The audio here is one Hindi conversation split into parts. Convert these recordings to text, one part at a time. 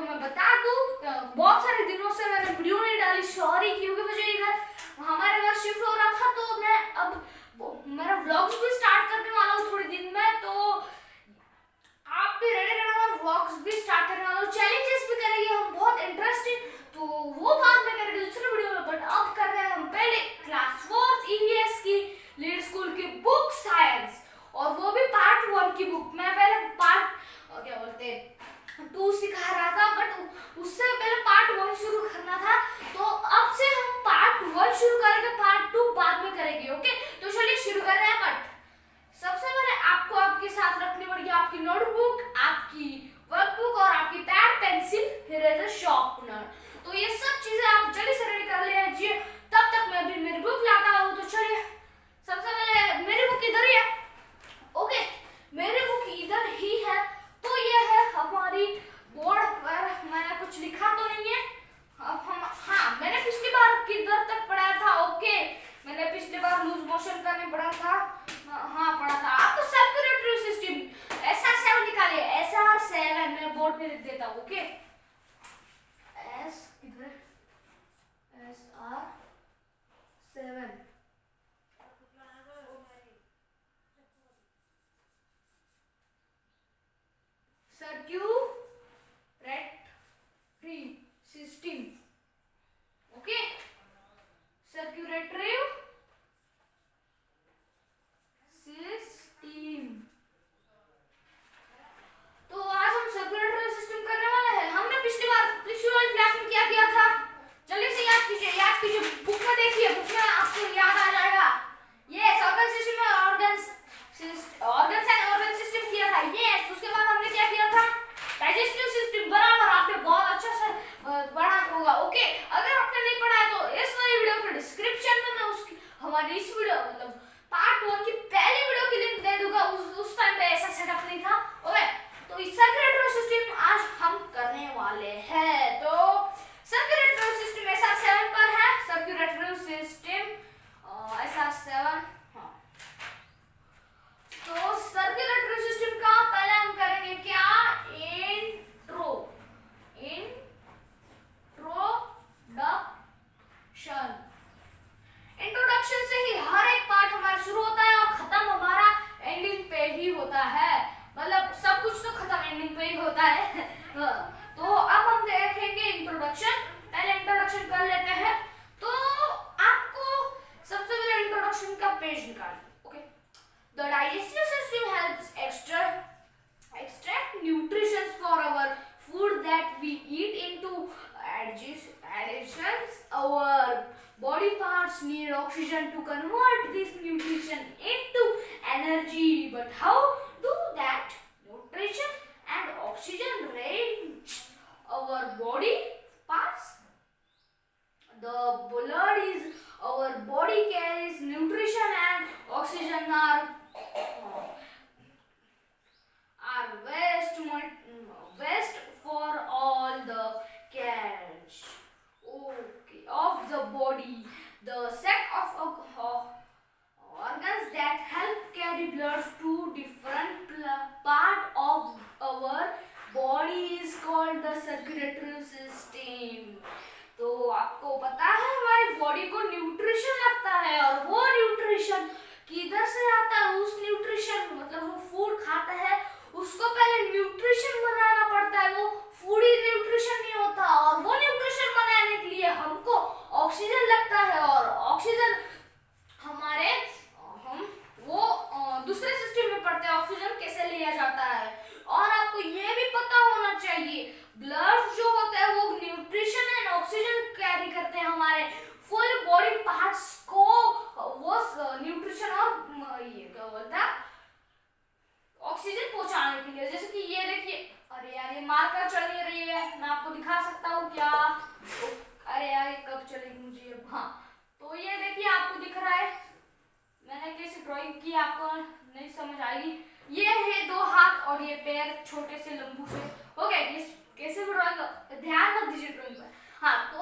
आपको मैं बता दूं, बहुत सारे दिनों से मैंने वीडियो नहीं डाली, सॉरी, क्योंकि मुझे इधर हमारे घर शिफ्ट हो रहा था, तो मैं अब मेरा व्लॉग्स भी स्टार्ट करने वाला हूँ थोड़े दिन में, तो आप भी रेडी रहना, व्लॉग्स भी स्टार्ट करने वाला हूँ, चैलेंजेस भी करेंगे हम बहुत इंटरेस्टिंग, तो वो बाद में करेंगे दूसरे वीडियो में। बट अब कर रहे हैं हम पहले क्लास 4 ईवीएस की लीड स्कूल की बुक साइंस, और वो भी पार्ट 1 की बुक। मैं पहले पार्ट क्या बोलते 2 सिखा रहा था, बट उससे पहले पार्ट 1 शुरू करना था, तो अब से हम पार्ट 1 शुरू करेंगे, पार्ट 2 बाद में करेंगे। ओके, तो चलिए शुरू कर रहे हैं। बट सबसे पहले आपको आपके साथ रखनी पड़ेगी आपकी नोटबुक, आपकी वर्कबुक और आपकी पैड, पेंसिल, इरेजर, शार्पनर। तो ये सब चीजें आप जल्दी से रेडी कर लीजिए, तब तक मैं भी मेरी बुक लाता हूँ। तो चलिए, सबसे पहले मेरी बुक इधर ही है। ओके, मेरी बुक इधर ही है, तो ये है हमारी बोर्ड पर, मैंने कुछ लिखा तो नहीं है। अब हम, हाँ, मैंने पिछली बार किधर तक पढ़ाया था। ओके, मैंने पिछली बार लूज मोशन का नहीं पढ़ा था, हाँ पढ़ा था। आप तो सर्कुलेटरी सिस्टम SR7 निकालिए, SR7 मैं बोर्ड पे लिख देता हूँ। ओके, एस इधर SR7 circulatory system. Okay, circulatory system. तो आज हम सर्कुलेटरी सिस्टम करने वाले हैं। हमने पिछली वाली क्लास में क्या किया था, जल्दी से याद कीजिए, बुक में देखिए, बुक में आपको याद आ जाएगा। ये सर्कुलर सिस्टम में ऑर्गन्स एंड ऑर्गन सिस्टम किया था। ये उसके बाद हमने क्या किया था, डाइजेस्टिव सिस्टम। बराबर, आपने बहुत अच्छा से पढ़ा होगा। ओके, अगर आपने नहीं पढ़ा है तो इस वाली वीडियो के डिस्क्रिप्शन में मैं उसकी हमारी इस वीडियो मतलब पार्ट 1 की पहली वीडियो की लिंक दे दूंगा। उस टाइम पे ऐसा सेटअप नहीं था। ओके, तो इस सर्कुलेटरी सिस्टम आज हम करने वाले हैं। तो सर्कुलेटरी सिस्टम SR7 पर है, सर्कुलेटरी सिस्टम SR7। तो सर्कुलेटरी सिस्टम का पहले हम करेंगे क्या, इंट्रोडक्शन से ही हर एक पार्ट हमारा शुरू होता है और खत्म हमारा एंडिंग पे ही होता है, मतलब सब कुछ तो खत्म एंडिंग पे ही होता है। तो अब हम देखेंगे इंट्रोडक्शन। पहले इंट्रोडक्शन कर लेते हैं। तो आपको सबसे पहले इंट्रोडक्शन का पेज निकालिए। Okay, the digestive system helps extract nutrition for our food that we eat into additions. Our body parts need oxygen to convert this nutrition into energy. But how do that nutrition and oxygen reach our body parts? The blood is our body carries nutrition and oxygen are waste for all the carriage of the body. The set of organs that help carry blood to different part of our body is called the circulatory system. तो आपको पता है हमारी बॉडी को न्यूट्रिशन लगता है, और वो न्यूट्रिशन किधर से आता है, उस न्यूट्रिशन मतलब वो फूड खाता है उसको पहले न्यूट्रिशन बनाना पड़ता है, वो फूड ही न्यूट्रिशन नहीं होता, और वो न्यूट्रिशन बनाने के लिए हमको ऑक्सीजन लगता है, और ऑक्सीजन हमारे हम वो दूसरे सिस्टम में पढ़ते हैं ऑक्सीजन कैसे लिया जाता है। और आपको ये भी पता होना चाहिए ब्लड जो होता है वो न्यूट्रिशन एंड ऑक्सीजन कैरी करते हैं हमारे फुल बॉडी पार्ट्स को, वो न्यूट्रिशन और ये क्या बोलता है ऑक्सीजन पहुंचाने के लिए। जैसे कि ये देखिए, अरे यार ये मार्कर चल नहीं रही है, मैं आपको दिखा सकता हूँ क्या, अरे यार ये कब चलेगी मुझे। हाँ, तो ये देखिए आपको दिख रहा है, मैंने कैसे ड्राइंग की आपको नहीं समझ आएगी। ये है 2 हाथ और ये पैर छोटे से लंबू से। ओके, कैसे भी ड्राइंग ध्यान मत दीजिए ड्राइंग पर। हाँ, तो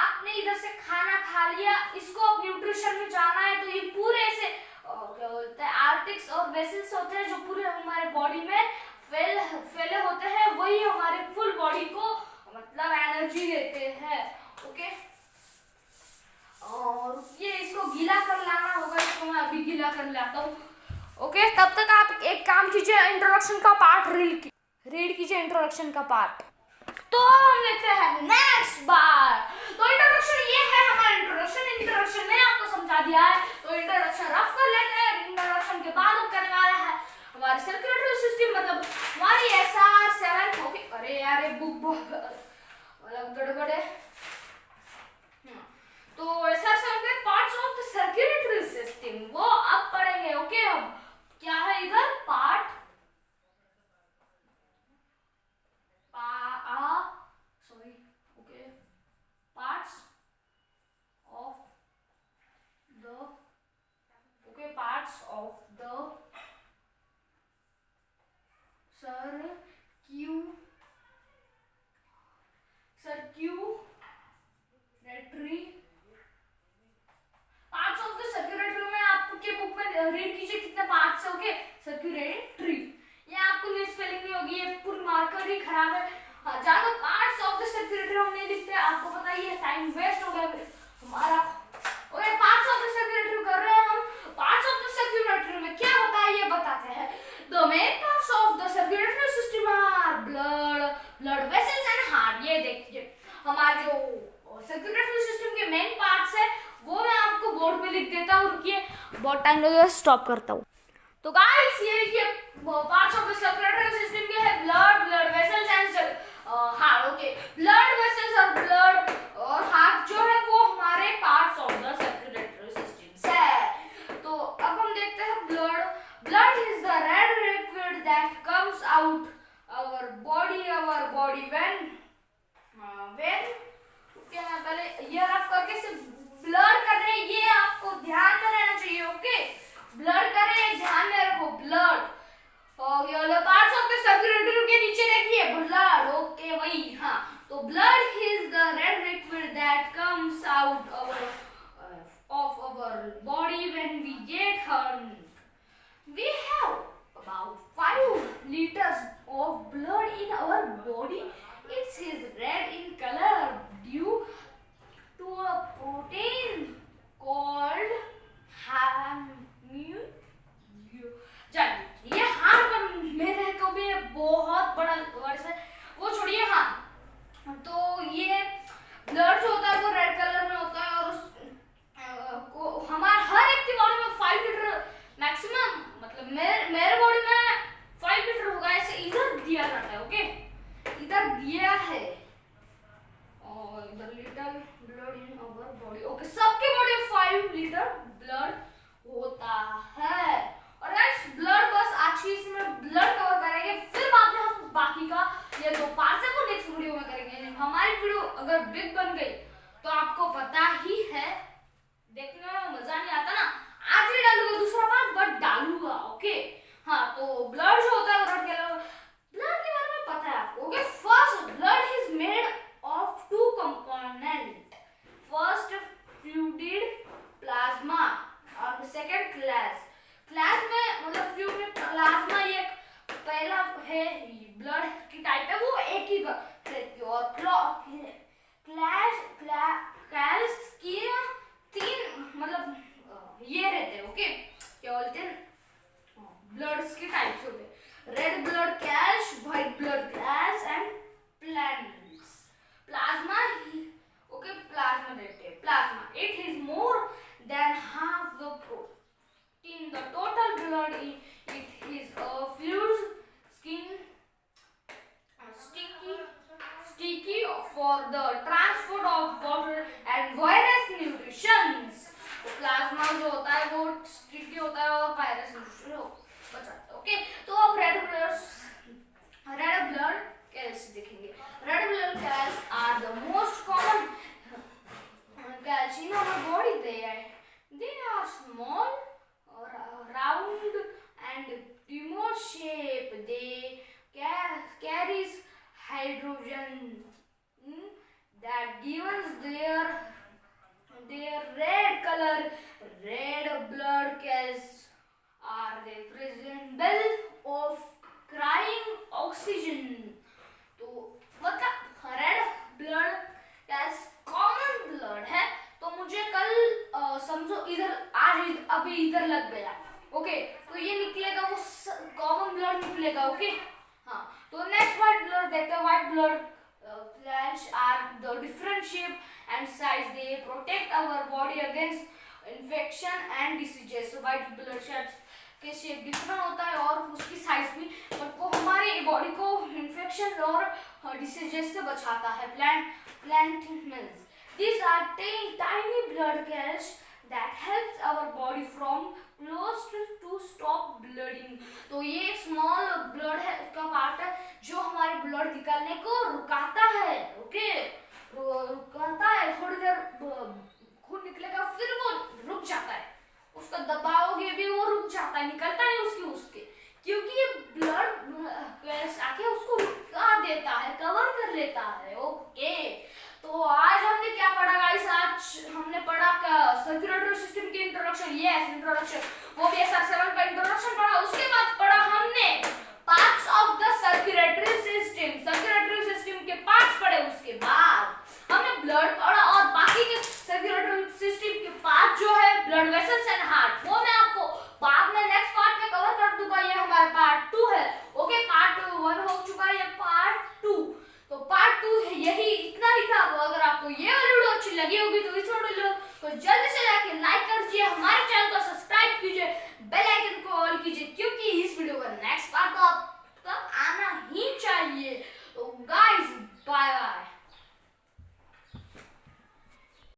आपने इधर से खाना खा लिया, इसको अब न्यूट्रिशन में जाना है, तो ये पूरे से क्या बोलते हैं आर्टिक्स और वेसल्स होते हैं जो पूरे हमारे बॉडी में फैले होते हैं, वही हमारे फुल बॉडी को एनर्जी देते हैं। ओके, और ये इसको गीला कर लाना होगा, इसको मैं अभी गीला कर लाता हूँ। ओके, तब तक आप एक काम कीजिए, इंट्रोडक्शन का पार्ट रीड कीजिए इंट्रोडक्शन का पार्ट। तो हम लेते हैं नेक्स्ट बार। तो इंट्रोडक्शन ये है हमारा इंट्रोडक्शन ने आपको समझा दिया है, तो इंट्रोडक्शन रफ कर लेते हैं। इंट्रोडक्शन के बाद हम करने वाला है हमारी सर्कुलेटरी सिस्टम, मतलब हमारी SR7। ओके, अरे यार ये बुक मतलब गड़बड़ है। तो SR7 के parts of the circulatory system वो अब पढ़ेंगे। ओके, अब क्या है इधर part parts of the circulatory में आपको के बुक में रीड कीजिए कितने पार्ट्स है। ओके, सर्कुलेटरी, ये आपको नीट स्पेलिंग नहीं होगी, ये पूरी मार्कर ही खराब है। हाँ, ज्यादा पार्ट्स ऑफ द सर्कुलेटरी हम नहीं लिखते, आपको पता ही है, टाइम वेस्ट हो गया हमारा। Okay, parts of the circulatory कर रहे हैं हम। पार्ट्स ऑफ द सर्कुलेटरी में क्या होता है ये बताते हैं। The main parts of the circulatory system are blood vessels and heart. ये देखिए हमारे जो सर्कुलेटरी सिस्टम के मेन पार्ट्स है वो मैं आपको बोर्ड पे लिख देता हूँ। रुकिए, बहुत टाइम लगेगा, स्टॉप करता हूँ। तो गाइस ये देखिए parts of the circulatory system के है blood vessels and heart. Okay, blood vessels और ब्लड और हार्ट जो है वो हमारे parts of the circulatory system है। तो अब हम देखते हैं blood is the red liquid that comes out our body when okay, मैं पहले ये रफ करके से ब्लर कर रहे हैं, ये आपको ध्यान में रहना चाहिए। ओके, ब्लड कर रहे हैं, ध्यान में रखो। Blood parts of the circulatory के नीचे देखिए ब्लड। ओके वही, हाँ, तो blood is the red liquid that comes out of our body when we get hurt. We have about 5 liters of blood in our body. It is red in color due to a protein called ये हार्ट पर मेरे को भी बहुत बड़ा वर्ड है, वो छोड़िए। हाँ, तो ये ब्लड जो होता है वो रेड कलर में होता है, और उस को हमारे हर एक की बॉडी में 5 लीटर मैक्सिमम, मतलब मेरे बॉडी में 5 लीटर होगा, ऐसे इधर दिया जाता है। ओके, इधर दिया है, और इधर litre blood in our body. Okay, सबके बॉडी में 5 लीटर ब्लड होता है। और गाइस ब्लड बस आज ही इसमें ब्लड कवर करेंगे, फिर बाद में हम बाकी का ये दो पार्ट्स है वो नेक्स्ट वीडियो में करेंगे। हमारी वीडियो अगर बिग बन गई तो आपको पता ही है, देखने में मजा नहीं आता ना, आज ही डालूंगा दूसरा पार्ट, बट डालूंगा। ओके, हाँ, तो ब्लड जो होता है ब्लड के बारे में पता है आपको। Okay, first blood is made of 2 component, first fluid plasma और सेकंड क्लास में, मतलब फ्लूइड में प्लाज्मा, ये पहला है ब्लड की टाइप है वो एक ही रहती है, और क्लास की 3 मतलब ये रहते हैं। ओके, क्या बोलते हैं, ब्लड्स की टाइप्स होते हैं, red blood cash, white blood cash and plasma. Okay, plasma रहते हैं। Plasma it is more than half the protein the total blood, it is a fluid skin sticky for the transport of water and virus nutritions। तो प्लाज्मा जो होता है वो स्टिकी होता है और वायरस न्यूट्रिशन बचाता है। ओके, तो अब रेड ब्लड कैल्स देखेंगे। Red blood cells are the most common cells in our body. They are small, round and remote shape. They carries hydrogen that gives their red color. Red blood cells are representative of carrying oxygen. तो मतलब red blood blood clots are the different shape and size. They protect our body against infection and diseases. So white blood cells के शेप डिफरेंट होता है और उसकी साइज भी, बट वो हमारे बॉडी को इन्फेक्शन और डिसीजेस से बचाता है. Plant mills, these are tiny blood cells that helps our body from closed to stop bleeding. तो ये एक स्मॉल ब्लड है का पार्ट है जो हमारे ब्लड निकलने को रुकाता है. ओके, रुकाता है. थोड़ी देर खून निकलेगा फिर वो रुक जाता है. उसका दबाओगे भी वो रुक जाता है, निकलता नहीं उसके क्योंकि ये ब्लड आके उसको रुका देता है, कवर कर लेता है. ओके, तो आज हमने क्या पढ़ा गाइस? आज हमने पढ़ा सर्कुलेटरी सिस्टम की इंट्रोडक्शन. यस, इंट्रोडक्शन, वो भी SR7 का इंट्रोडक्शन पढ़ा. उसके बाद पढ़ा हमने parts of the circulatory system. Circulatory system के पार्ट्स पढ़े. उसके बाद हमने ब्लड पढ़ा और बाकी के सर्कुलेटरी सिस्टम के पार्ट जो है ब्लड वेसल्स एंड हार्ट, वो मैं आपको बाद में नेक्स्ट पार्ट में कवर कर दूंगा. ये हमारा पार्ट 2 है. ओके, पार्ट 1 हो चुका है, ये पार्ट 2. तो पार्ट 2 है, यही इतना ही था. तो अगर आपको ये वाली वीडियो अच्छी लगी होगी तो